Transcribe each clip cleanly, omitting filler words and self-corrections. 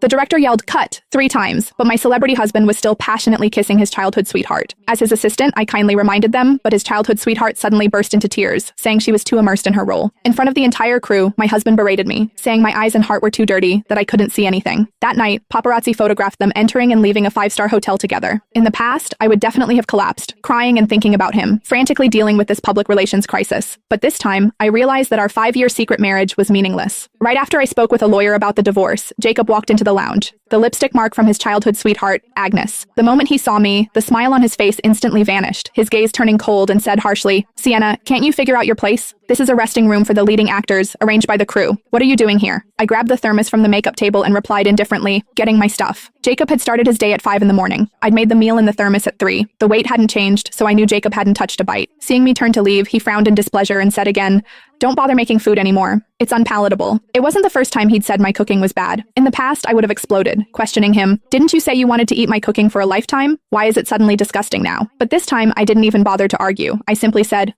The director yelled, "Cut," 3 times, but my celebrity husband was still passionately kissing his childhood sweetheart. As his assistant, I kindly reminded them, but his childhood sweetheart suddenly burst into tears, saying she was too immersed in her role. In front of the entire crew, my husband berated me, saying my eyes and heart were too dirty, that I couldn't see anything. That night, paparazzi photographed them entering and leaving a 5-star hotel together. In the past, I would definitely have collapsed, crying and thinking about him, frantically dealing with this public relations crisis. But this time, I realized that our 5-year secret marriage was meaningless. Right after I spoke with a lawyer about the divorce, Jacob walked into the lounge. The lipstick mark from his childhood sweetheart, Agnes. The moment he saw me, the smile on his face instantly vanished, his gaze turning cold, and said harshly, "Sienna, can't you figure out your place? This is a resting room for the leading actors, arranged by the crew. What are you doing here?" I grabbed the thermos from the makeup table and replied indifferently, "Getting my stuff." Jacob had started his day at 5 in the morning. I'd made the meal in the thermos at 3. The weight hadn't changed, so I knew Jacob hadn't touched a bite. Seeing me turn to leave, he frowned in displeasure and said again, "Don't bother making food anymore. It's unpalatable." It wasn't the first time he'd said my cooking was bad. In the past, I would have exploded, questioning him. "Didn't you say you wanted to eat my cooking for a lifetime? Why is it suddenly disgusting now?" But this time, I didn't even bother to argue. I simply said,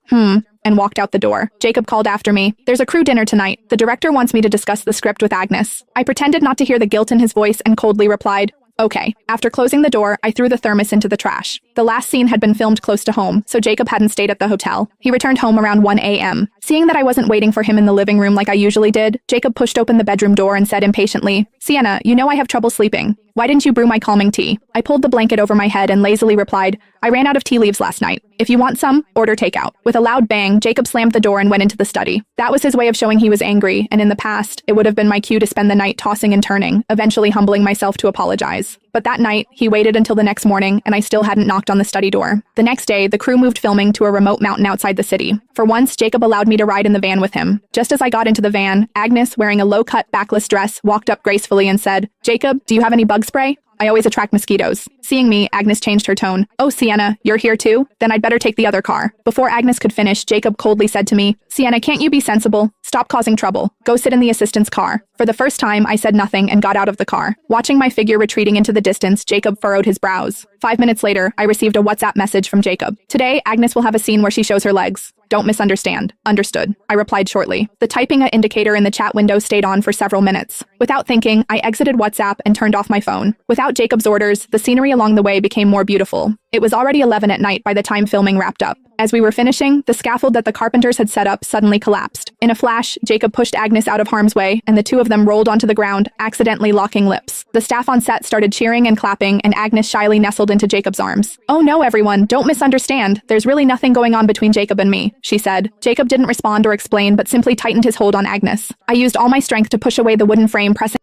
and walked out the door. Jacob called after me, "There's a crew dinner tonight. The director wants me to discuss the script with Agnes." I pretended not to hear the guilt in his voice and coldly replied, "Okay." After closing the door, I threw the thermos into the trash. The last scene had been filmed close to home, so Jacob hadn't stayed at the hotel. He returned home around 1 a.m. Seeing that I wasn't waiting for him in the living room like I usually did, Jacob pushed open the bedroom door and said impatiently, "Sienna, you know I have trouble sleeping. Why didn't you brew my calming tea?" I pulled the blanket over my head and lazily replied, "I ran out of tea leaves last night. If you want some, order takeout." With a loud bang, Jacob slammed the door and went into the study. That was his way of showing he was angry, and in the past, it would have been my cue to spend the night tossing and turning, eventually humbling myself to apologize. But that night, he waited until the next morning, and I still hadn't knocked on the study door. The next day, the crew moved filming to a remote mountain outside the city. For once, Jacob allowed me to ride in the van with him. Just as I got into the van, Agnes, wearing a low-cut, backless dress, walked up gracefully and said, "Jacob, do you have any bug spray? I always attract mosquitoes." Seeing me, Agnes changed her tone. "Oh, Sienna, you're here too? Then I'd better take the other car." Before Agnes could finish, Jacob coldly said to me, "Sienna, can't you be sensible? Stop causing trouble. Go sit in the assistant's car." For the first time, I said nothing and got out of the car. Watching my figure retreating into the distance, Jacob furrowed his brows. 5 minutes later, I received a WhatsApp message from Jacob. "Today, Agnes will have a scene where she shows her legs. Don't misunderstand." "Understood," I replied shortly. The typing indicator in the chat window stayed on for several minutes. Without thinking, I exited WhatsApp and turned off my phone. Without Jacob's orders, the scenery along the way became more beautiful. It was already 11 at night by the time filming wrapped up. As we were finishing, the scaffold that the carpenters had set up suddenly collapsed. In a flash, Jacob pushed Agnes out of harm's way, and the two of them rolled onto the ground, accidentally locking lips. The staff on set started cheering and clapping, and Agnes shyly nestled into Jacob's arms. "Oh no, everyone, don't misunderstand. There's really nothing going on between Jacob and me," she said. Jacob didn't respond or explain, but simply tightened his hold on Agnes. I used all my strength to push away the wooden frame, pressing